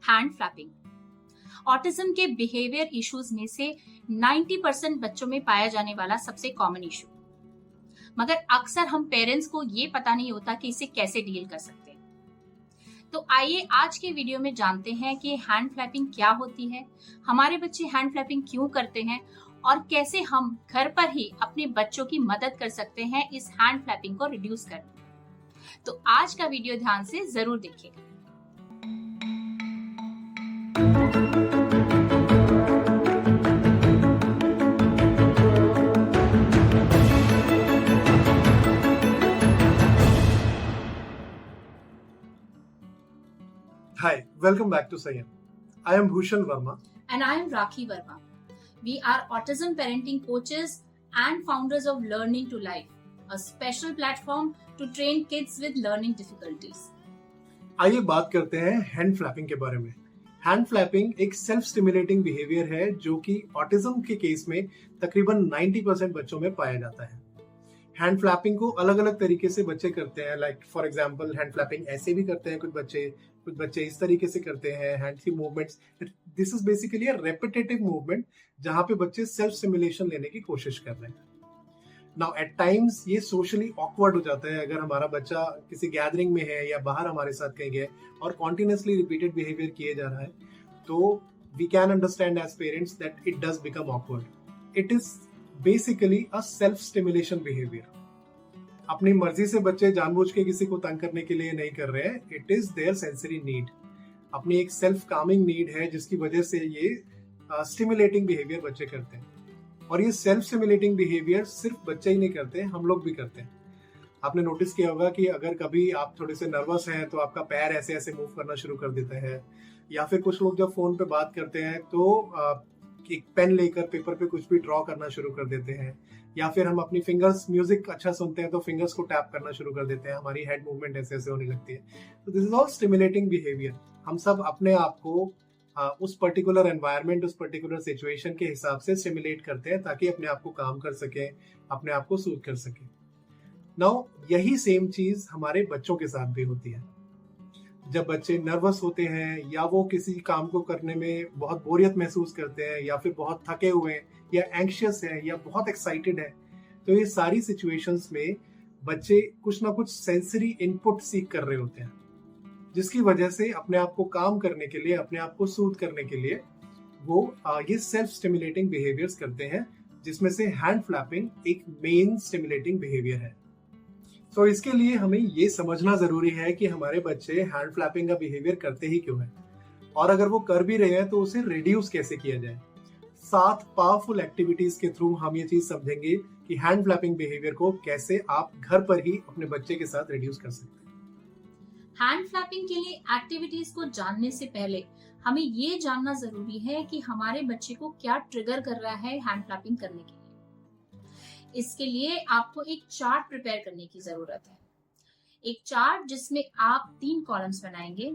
Hand flapping autism के behaviour issues में से 90% बच्चों में पाया जाने वाला सबसे कॉमन इशू, मगर अक्सर हम पेरेंट्स को ये पता नहीं होता कि इसे कैसे डील कर सकते हैं। तो आइए आज के वीडियो में जानते हैं कि हैंड फ्लैपिंग क्या होती है, हमारे बच्चे हैंड फ्लैपिंग क्यों करते हैं और कैसे हम घर पर ही अपने बच्चों की मदद कर सकते हैं इस हैंड फ्लैपिंग को रिड्यूस करने में। तो आज का वीडियो ध्यान से जरूर देखिएगा। Hi, welcome back to Sayam. I am Bhushan Verma. And I am Rakhi Verma. We are autism parenting coaches and founders of Learning to Life, a special platform to train kids with learning difficulties. आइए बात करते हैं hand flapping के बारे में। Hand flapping एक self stimulating behaviour है जो कि ऑटिज्म के केस में तकरीबन 90% बच्चों में पाया जाता है। हैंड फ्लैपिंग को अलग अलग तरीके से बच्चे करते हैं, like for example hand flapping ऐसे भी करते हैं कुछ बच्चे इस तरीके से करते हैं। हैंड की movements, this is basically a repetitive movement जहां पे बच्चे सेल्फ स्टिमुलेशन लेने की कोशिश कर रहे हैं। नाउ एट टाइम्स ये सोशली ऑकवर्ड हो जाता है अगर हमारा बच्चा किसी गैदरिंग में है या बाहर हमारे साथ कहीं गए और कॉन्टिन्यूसली रिपीटेड बिहेवियर किए जा रहा है, तो we can understand as parents that it does become awkward. It is basically a self stimulation behaviour. अपनी मर्जी से बच्चे जानबूझ के किसी को तंग करने के लिए नहीं कर रहे हैं। It is there sensory need, अपनी एक सेल्फ कामिंग नीड है जिसकी वजह से ये स्टिमुलेटिंग बिहेवियर बच्चे करते हैं। और ये सेल्फ स्टिमुलेटिंग बिहेवियर सिर्फ बच्चे ही नहीं करते, हम लोग भी करते हैं। आपने नोटिस किया होगा कि अगर कभी आप थोड़े से नर्वस हैं तो आपका पैर ऐसे ऐसे मूव करना शुरू कर देता है, या फिर कुछ लोग जब फोन पे बात करते हैं तो एक पेन लेकर पेपर पे कुछ भी ड्रॉ करना शुरू कर देते हैं, या फिर हम अपनी फिंगर्स, म्यूजिक अच्छा सुनते हैं तो फिंगर्स को टैप करना शुरू कर देते हैं, हमारी हेड मूवमेंट ऐसे ऐसे होने लगती है। तो this is all stimulating behaviour. हम सब अपने आप को उस पर्टिकुलर एनवायरनमेंट, उस पर्टिकुलर सिचुएशन के हिसाब से स्टिमुलेट करते हैं ताकि अपने आप को काम कर सके, अपने आप को सूट कर सके। नाउ यही सेम चीज हमारे बच्चों के साथ भी होती है। जब बच्चे नर्वस होते हैं या वो किसी काम को करने में बहुत बोरियत महसूस करते हैं या फिर बहुत थके हुए हैं या एंग्शियस हैं या बहुत एक्साइटेड हैं, तो ये सारी सिचुएशंस में बच्चे कुछ ना कुछ सेंसरी इनपुट सीख कर रहे होते हैं, जिसकी वजह से अपने आप को काम करने के लिए, अपने आप को सूट करने के लिए वो ये सेल्फ स्टिमुलेटिंग बिहेवियर्स करते हैं, जिसमें से हैंड फ्लैपिंग एक मेन स्टिमुलेटिंग बिहेवियर है। तो इसके लिए हमें ये समझना जरूरी है कि हमारे बच्चे हैंड फ्लैपिंग का बिहेवियर करते ही क्यों है, और अगर वो कर भी रहे हैं तो उसे रिड्यूस कैसे किया जाए। 7 पावरफुल एक्टिविटीज के थ्रू हम ये चीज समझेंगे कि हैंड फ्लैपिंग बिहेवियर को कैसे आप घर पर ही अपने बच्चे के साथ रिड्यूस कर सकते हैं। हैंड फ्लैपिंग के लिए एक्टिविटीज को जानने से पहले हमें ये जानना जरूरी है कि हमारे बच्चे को क्या ट्रिगर कर रहा है हैंड फ्लैपिंग करने के लिए। इसके लिए आपको एक चार्ट प्रिपेयर करने की जरूरत है। एक चार्ट जिसमें आप 3 कॉलम्स बनाएंगे।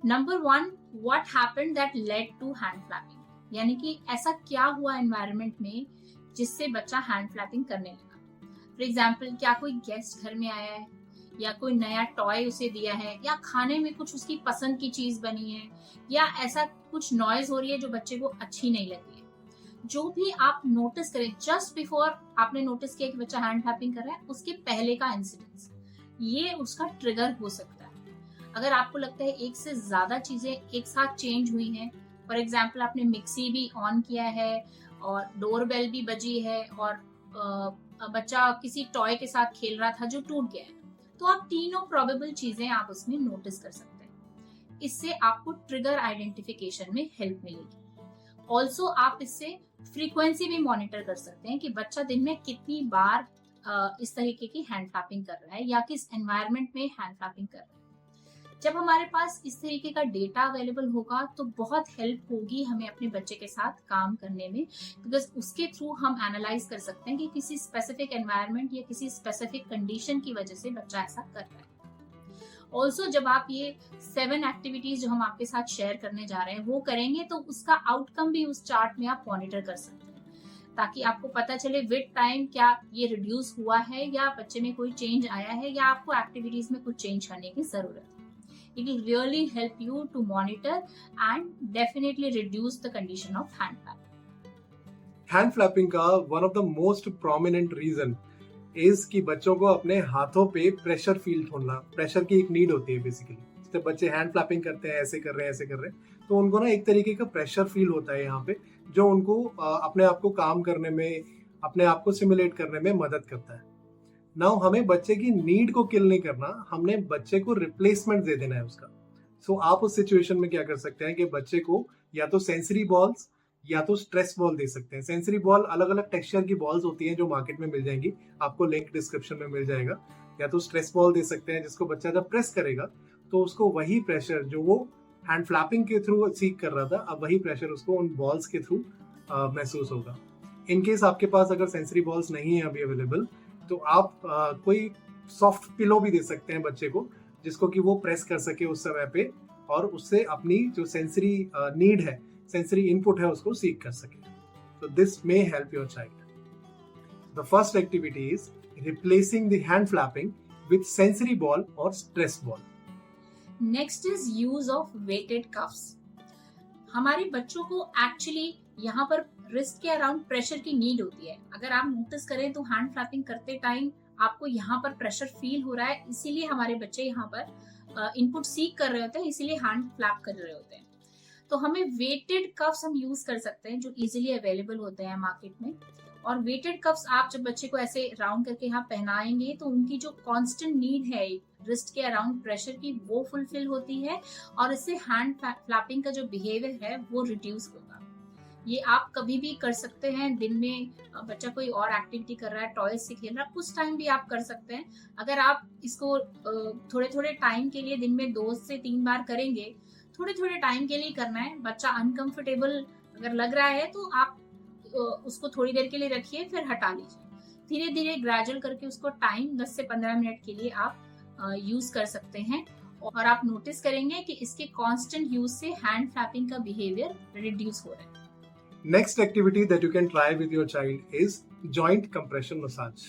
Number 1, what happened that led to hand flapping, यानी कि ऐसा क्या हुआ एनवायरनमेंट में जिससे बच्चा हैंड फ्लैपिंग करने लगा। फॉर एग्जाम्पल, क्या कोई गेस्ट घर में आया है, या कोई नया टॉय उसे दिया है, या खाने में कुछ उसकी पसंद की चीज बनी है, या ऐसा कुछ नॉइज हो रही है जो बच्चे को अच्छी नहीं लगी है। जो भी आप नोटिस करें, जस्ट बिफोर आपने नोटिस किया कि बच्चा हैंड क्लैपिंग कर रहा है, उसके पहले का इंसिडेंस, ये उसका ट्रिगर हो सकता है। अगर आपको लगता है एक से ज्यादा चीजें एक साथ चेंज हुई हैं, फॉर एग्जाम्पल आपने मिक्सी भी ऑन किया है और डोरबेल भी बजी है और बच्चा किसी टॉय के साथ खेल रहा था जो टूट गया है, तो आप तीनों प्रोबेबल चीजें आप उसमें नोटिस कर सकते हैं। इससे आपको ट्रिगर आइडेंटिफिकेशन में हेल्प मिलेगी। ऑल्सो आप इससे फ्रीक्वेंसी भी मॉनिटर कर सकते हैं कि बच्चा दिन में कितनी बार इस तरीके की हैंड क्लैपिंग कर रहा है या किस एनवायरनमेंट में हैंड क्लैपिंग कर रहा है। जब हमारे पास इस तरीके का डेटा अवेलेबल होगा तो बहुत हेल्प होगी हमें अपने बच्चे के साथ काम करने में, बिकॉज उसके थ्रू हम एनालाइज कर सकते हैं कि किसी स्पेसिफिक एनवायरनमेंट या किसी स्पेसिफिक कंडीशन की वजह से बच्चा ऐसा कर रहा है। ऑल्सो जब आप ये 7 एक्टिविटीज जो हम आपके साथ शेयर करने जा रहे हैं वो करेंगे तो उसका आउटकम भी उस चार्ट में आप मॉनिटर कर सकते हैं, ताकि आपको पता चले विद टाइम क्या ये रिड्यूस हुआ है या बच्चे में कोई चेंज आया है या आपको एक्टिविटीज में कुछ चेंज करने की जरूरत है। It will really help you to monitor and definitely reduce the condition of hand flapping. Hand flapping का one of the most prominent reason is कि बच्चों को अपने हाथों पे प्रेशर फील होना, प्रेशर की एक नीड होती है बेसिकली। जब बच्चे हैंड फ्लैपिंग करते हैं, ऐसे कर रहे हैं, ऐसे कर रहे हैं, तो उनको ना एक तरीके का प्रेशर फील होता है यहाँ पे, जो उनको अपने आप को काम करने में, अपने आप को सिमुलेट करने में मदद करता है। नाउ हमें बच्चे की नीड को किल नहीं करना, हमने बच्चे को रिप्लेसमेंट दे देना है उसका। सो आप उस सिचुएशन में क्या कर सकते हैं कि बच्चे को या तो सेंसरी बॉल्स या तो स्ट्रेस बॉल दे सकते हैं। सेंसरी बॉल अलग अलग टेक्सचर की बॉल्स होती हैं जो मार्केट में मिल जाएंगी, आपको लिंक डिस्क्रिप्शन में मिल जाएगा। या तो स्ट्रेस बॉल दे सकते हैं जिसको बच्चा जब प्रेस करेगा तो उसको वही प्रेशर जो वो हैंड फ्लैपिंग के थ्रू सीख कर रहा था, अब वही प्रेशर उसको उन बॉल्स के थ्रू महसूस होगा। इन केस आपके पास अगर सेंसरी बॉल्स नहीं है अभी अवेलेबल, तो आप कोई सॉफ्ट पिलो भी दे सकते हैं बच्चे को, जिसको कि वो प्रेस कर सके उस समय पे, और उससे अपनी जो सेंसरी नीड है, सेंसरी इनपुट है, उसको सीख कर सके। So this may help your child. The first activity is replacing the hand flapping with sensory ball or stress ball. Next is use of weighted cuffs. हमारे बच्चों को एक्चुअली यहाँ पर रिस्ट के अराउंड प्रेशर की नीड होती है। अगर आप नोटिस करें तो हैंड फ्लैपिंग करते टाइम आपको यहाँ पर प्रेशर फील हो रहा है, इसीलिए हमारे बच्चे यहाँ पर इनपुट सीख कर रहे होते हैं, इसीलिए हैंड फ्लैप कर रहे होते हैं। तो हमें वेटेड कफ्स हम यूज कर सकते हैं जो इजीली अवेलेबल होते हैं मार्केट में। और वेटेड कफ्स आप जब बच्चे को ऐसे राउंड करके यहाँ पहनाएंगे तो उनकी जो कांस्टेंट नीड है रिस्ट के अराउंड प्रेशर की, वो फुलफिल होती है, और इससे हैंड फ्लैपिंग का जो बिहेवियर है वो रिड्यूस होगा। ये आप कभी भी कर सकते हैं। दिन में बच्चा कोई और एक्टिविटी कर रहा है, टॉयज से खेल रहा है, उस टाइम भी आप कर सकते हैं। अगर आप इसको थोड़े थोड़े टाइम के लिए दिन में 2 से 3 बार करेंगे, थोड़े थोड़े टाइम के लिए करना है। बच्चा अनकंफर्टेबल अगर लग रहा है तो आप उसको थोड़ी देर के लिए रखिए, फिर हटा लीजिए। धीरे धीरे ग्रेजुअल करके उसको टाइम 10 से 15 मिनट के लिए आप यूज कर सकते हैं, और आप नोटिस करेंगे कि इसके कांस्टेंट यूज से हैंड फ्लैपिंग का बिहेवियर रिड्यूस हो रहा है। Next activity that you can try with your child is joint compression massage.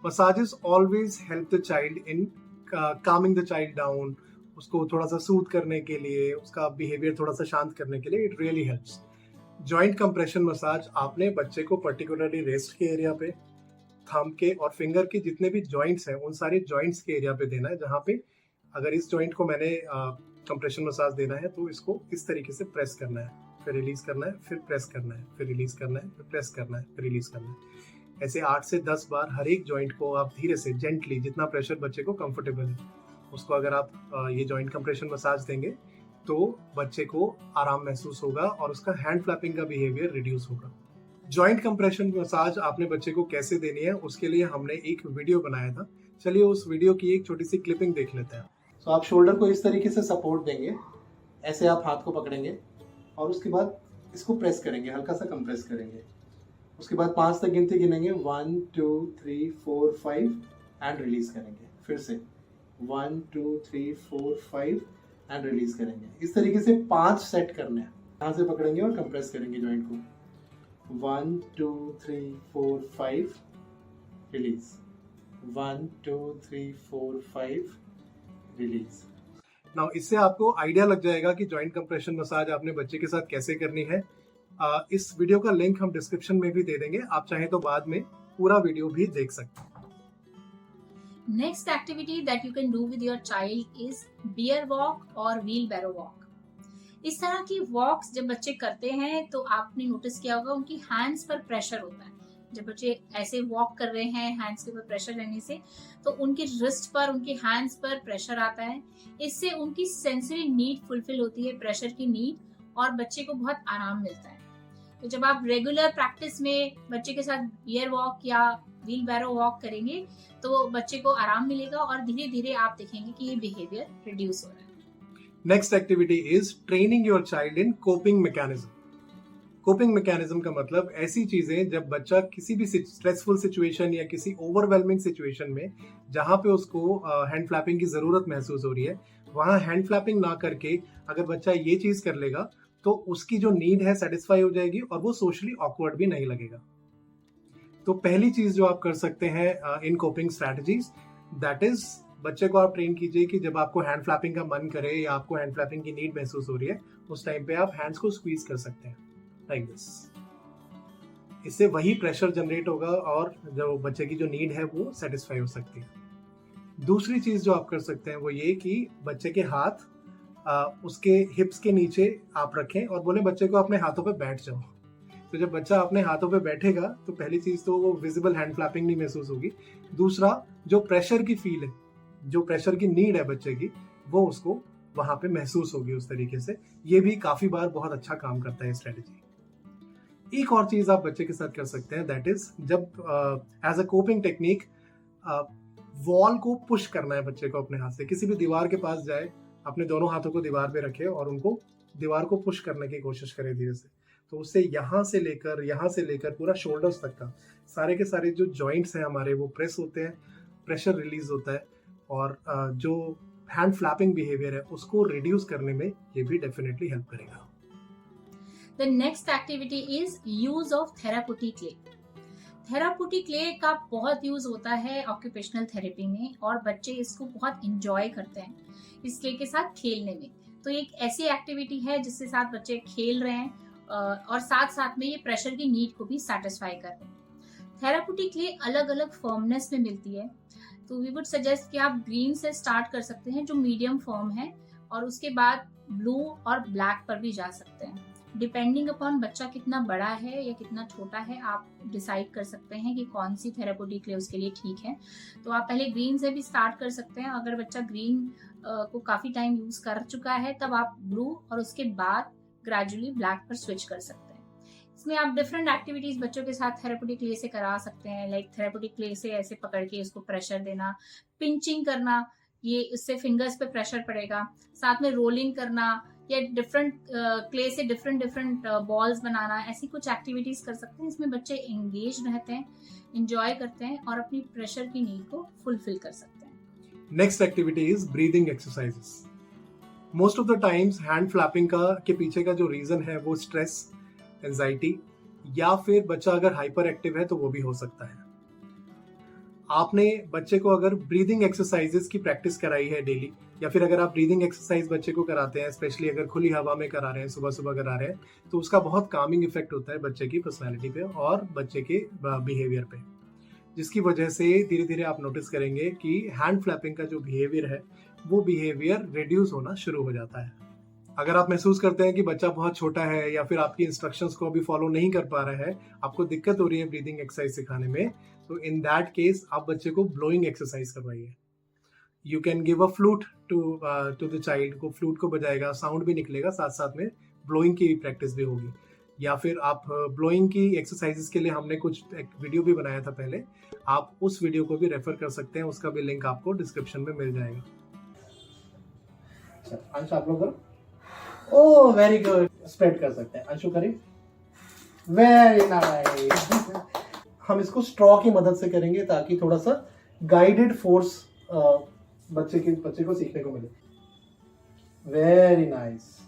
Massages always help the child in calming the child down. उसको थोड़ा सा सूद करने के लिए, उसका बिहेवियर थोड़ा सा शांत करने के लिए it really helps. Joint compression massage आपने बच्चे को पर्टिकुलरली रेस्ट के एरिया पे, थंब के और फिंगर के जितने भी जॉइंट्स हैं उन सारे जॉइंट्स के एरिया पे देना है, जहाँ पे अगर इस जॉइंट को मैंने कंप्रेशन मसाज देना है तो इसको इस तरीके से प्रेस करना है, फिर रिलीज करना है, फिर प्रेस करना है, फिर रिलीज करना है, फिर प्रेस करना है, फिर रिलीज करना है। ऐसे 8 से 10 बार हर एक जॉइंट को आप धीरे से, जेंटली, जितना प्रेशर बच्चे को कंफर्टेबल है उसको अगर आप ये जॉइंट कंप्रेशन मसाज देंगे तो बच्चे को आराम महसूस होगा और उसका हैंड फ्लैपिंग का बिहेवियर रिड्यूस होगा। जॉइंट कंप्रेशन मसाज आपने बच्चे को कैसे देनी है उसके लिए हमने एक वीडियो बनाया था, चलिए उस वीडियो की एक छोटी सी क्लिपिंग देख लेते हैं। तो आप शोल्डर को इस तरीके से सपोर्ट देंगे, ऐसे आप हाथ को पकड़ेंगे और उसके बाद इसको प्रेस करेंगे, हल्का सा कंप्रेस करेंगे। उसके बाद 5 तक गिनती गिनेंगे, 1 2 3 4 5 एंड रिलीज करेंगे। फिर से 1 2 3 4 5 एंड रिलीज करेंगे। इस तरीके से 5 सेट करने हैं। यहाँ से पकड़ेंगे और कंप्रेस करेंगे जॉइंट को, 1 2 3 4 5 रिलीज, 1 2 3 4 5 रिलीज। नाउ इससे आपको आइडिया लग जाएगा कि जॉइंट कंप्रेशन मसाज आपने बच्चे के साथ कैसे करनी है। इस वीडियो का लिंक हम डिस्क्रिप्शन में भी दे देंगे, आप चाहें तो बाद में पूरा वीडियो भी देख सकते हैं। Next activity that you can do with your child is bear walk or wheelbarrow walk. इस तरह की वॉक्स जब बच्चे करते हैं तो आपने नोटिस किया होगा उनकी हैंड्स पर प्रेशर होता है। जब बच्चे ऐसे वॉक कर रहे हैं हैंड्स के ऊपर प्रेशर रहने से, तो उनकी रिस्ट पर, उनके हैंड्स पर प्रेशर आता है। इससे उनकी सेंसरी नीड फुलफिल होती है, प्रेशर की नीड, और बच्चे को बहुत आराम मिलता है। तो जब आप रेगुलर प्रैक्टिस में बच्चे के साथ बियर वॉक या व्हील बैरो वॉक करेंगे तो बच्चे को आराम मिलेगा और धीरे धीरे आप देखेंगे कि ये बिहेवियर रिड्यूस हो रहा है। Next activity is training your child in coping mechanism. Coping mechanism का मतलब ऐसी चीजें जब बच्चा किसी भी स्ट्रेसफुल सिचुएशन या किसी ओवरवेलमिंग सिचुएशन में जहां पे उसको हैंड फ्लैपिंग की जरूरत महसूस हो रही है, वहां हैंड फ्लैपिंग ना करके अगर बच्चा ये चीज कर लेगा तो उसकी जो नीड है सेटिस्फाई हो जाएगी और वो सोशली ऑकवर्ड भी नहीं लगेगा। तो पहली चीज जो आप कर सकते हैं इन कोपिंग स्ट्रैटेजीज, दैट इज बच्चे को आप ट्रेन कीजिए कि जब आपको हैंड फ्लैपिंग का मन करे या आपको हैंड फ्लैपिंग की नीड महसूस हो रही है, उस टाइम पे आप हैंड्स को स्क्वीज कर सकते हैं लाइक दिस। इससे वही प्रेशर जनरेट होगा और जो बच्चे की जो नीड है वो सेटिस्फाई हो सकती है। दूसरी चीज जो आप कर सकते हैं वो ये कि बच्चे के हाथ उसके हिप्स के नीचे आप रखें और बोले बच्चे को अपने हाथों पे बैठ जाओ। तो जब बच्चा अपने हाथों पे बैठेगा तो पहली चीज तो वो विजिबल हैंड फ्लैपिंग नहीं महसूस होगी। दूसरा, जो प्रेशर की फील है, जो प्रेशर की नीड है बच्चे की, वो उसको वहां पे महसूस होगी उस तरीके से। ये भी काफी बार बहुत अच्छा काम करता है स्ट्रेटेजी। एक और चीज आप बच्चे के साथ कर सकते हैं, दैट इज जब as a coping technique wall को पुश करना है बच्चे को अपने हाथ से। किसी भी दीवार के पास जाए, अपने दोनों हाथों को दीवार पे रखे और उनको दीवार को पुश करने की कोशिश करें धीरे से। तो उससे यहाँ से लेकर पूरा शोल्डर्स तक का सारे के सारे जो जॉइंट्स हैं हमारे वो प्रेस होते हैं, प्रेशर रिलीज होता है और जो हैंड फ्लैपिंग बिहेवियर है उसको रिड्यूस करने में ये भी डेफिनेटली हेल्प करेगा। The next activity is use of therapeutic clay. Therapeutic clay का बहुत यूज होता है ऑक्यूपेशनल थेरेपी में और बच्चे इसको बहुत इंजॉय करते हैं इस क्ले के साथ खेलने में। तो एक ऐसी एक्टिविटी है जिसके साथ बच्चे खेल रहे हैं और साथ साथ में ये प्रेशर की नीड को भी सेटिस्फाई कर रहे हैं। थेराप्यूटिक क्ले अलग अलग फॉर्मनेस में मिलती है, तो वी वुड सजेस्ट कि आप ग्रीन से स्टार्ट कर सकते हैं जो मीडियम फॉर्म है और उसके बाद ब्लू और ब्लैक पर भी जा सकते हैं। डिपेंडिंग अपॉन बच्चा कितना बड़ा है या कितना छोटा है, आप डिसाइड कर सकते हैं कि कौन सी थेराप्यूटिक क्ले उसके लिए ठीक है। तो आप पहले ग्रीन से भी स्टार्ट कर सकते हैं। अगर बच्चा ग्रीन को काफी टाइम यूज कर चुका है तब आप ब्लू और उसके बाद ग्रेजुअली ब्लैक पर स्विच कर सकते हैं। इसमें आप डिफरेंट एक्टिविटीज बच्चों के साथ थेराप्यूटिक क्ले से करा सकते हैं, लाइक थेराप्यूटिक क्ले से ऐसे पकड़ के उसको प्रेशर देना, पिंचिंग करना, ये उससे फिंगर्स पे प्रेशर पड़ेगा, साथ में रोलिंग करना या डिफरेंट क्ले से डिफरेंट बॉल्स बनाना, ऐसी कुछ एक्टिविटीज कर सकते हैं। इसमें बच्चे एंगेज रहते हैं, इंजॉय करते हैं और अपनी प्रेशर की नीड को फुलफिल कर सकते हैं। Next activity is breathing exercises. Most of the times hand flapping के पीछे का जो रीजन है वो स्ट्रेस, एंजाइटी या फिर बच्चा अगर हाइपर एक्टिव है तो वो भी हो सकता है। आपने बच्चे को अगर ब्रीदिंग एक्सरसाइजेस की प्रैक्टिस कराई है डेली, या फिर अगर आप ब्रीदिंग एक्सरसाइज बच्चे को कराते हैं, स्पेशली अगर खुली हवा में करा रहे हैं, सुबह सुबह करा रहे हैं, तो उसका बहुत कामिंग इफेक्ट होता है बच्चे की पर्सनैलिटी पे और बच्चे के बिहेवियर पे, जिसकी वजह से धीरे धीरे आप नोटिस करेंगे कि हैंड फ्लैपिंग का जो बिहेवियर है वो बिहेवियर रिड्यूस होना शुरू हो जाता है। अगर आप महसूस करते हैं कि बच्चा बहुत छोटा है या फिर आपकी इंस्ट्रक्शंस को अभी फॉलो नहीं कर पा रहा है, आपको दिक्कत हो रही है ब्रीदिंग एक्सरसाइज सिखाने में, तो इन दैट केस आप बच्चे को ब्लोइंग एक्सरसाइज करवाइए। You can give a flute to the child, को फ्लूट को बजाएगा, साउंड भी निकलेगा, साथ साथ में ब्लोइंग की प्रैक्टिस भी होगी। या फिर आप ब्लोइंग की एक्सरसाइजेस के लिए हमने कुछ एक वीडियो भी बनाया था पहले, आप उस वीडियो को भी रेफर कर सकते हैं, उसका भी लिंक आपको डिस्क्रिप्शन में मिल जाएगा। अंश आप लोग करो। ओह वेरी गुड, स्प्रेड कर सकते हैं। अंशु करिए, वेरी नाइस। हम इसको स्ट्रॉ की मदद से करेंगे ताकि थोड़ा सा गाइडेड फोर्स बच्चे को सीखने को मिले। Very nice.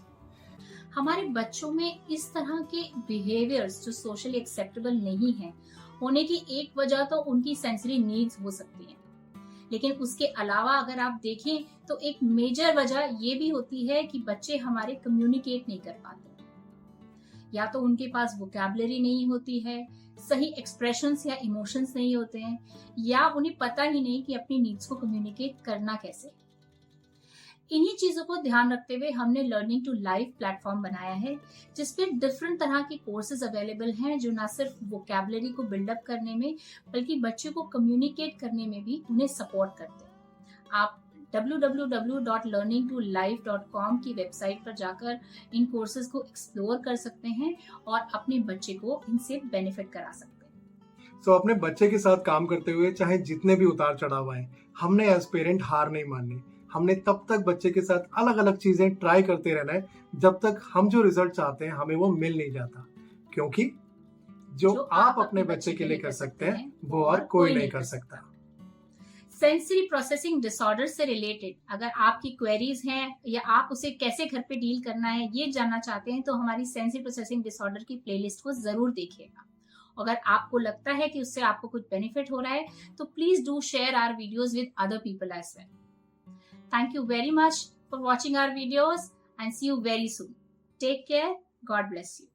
हमारे बच्चों में इस तरह के बिहेवियर्स जो सोशली एक्सेप्टेबल नहीं है होने की एक वजह तो उनकी सेंसरी नीड्स हो सकती है, लेकिन उसके अलावा अगर आप देखें तो एक मेजर वजह ये भी होती है कि बच्चे हमारे कम्युनिकेट नहीं कर पाते। या तो उनके पास वोकैबुलरी नहीं होती है, सही एक्सप्रेशंस या इमोशंस नहीं होते हैं, या उन्हें पता ही नहीं कि अपनी नीड्स को कम्युनिकेट करना कैसे। इन्हीं चीजों को ध्यान रखते हुए हमने लर्निंग टू लाइफ प्लेटफॉर्म बनाया है, जिसपे डिफरेंट तरह के कोर्सेज अवेलेबल हैं जो न सिर्फ वोकैबुलरी को बिल्डअप करने में बल्कि बच्चे को कम्युनिकेट करने में भी उन्हें सपोर्ट करते हैं। आप www.learningtolife.com की वेबसाइट पर जाकर इन कोर्सेज को एक्सप्लोर कर सकते हैं और अपने बच्चे को इनसे बेनिफिट करा सकते हैं। तो अपने बच्चे के साथ काम करते हुए चाहे जितने भी उतार चढ़ाव आए, हमने एज पेरेंट हार नहीं माननी। हमने तब तक बच्चे के साथ अलग अलग चीजें ट्राई करते रहना है जब तक हम जो रिजल्ट चाहते हैं हमें वो मिल नहीं जाता, क्योंकि जो आप अपने बच्चे के लिए कर सकते हैं वो और कोई नहीं कर सकता। सेंसरी प्रोसेसिंग डिसऑर्डर से रिलेटेड अगर आपकी क्वेरीज हैं या आप उसे कैसे घर पे डील करना है ये जानना चाहते हैं, तो हमारी सेंसरी प्रोसेसिंग डिसऑर्डर की प्लेलिस्ट को जरूर देखिएगा। अगर आपको लगता है कि उससे आपको कुछ बेनिफिट हो रहा है तो please do share our videos with other people as well. Thank you very much for watching our videos and see you very soon. Take care. God bless you.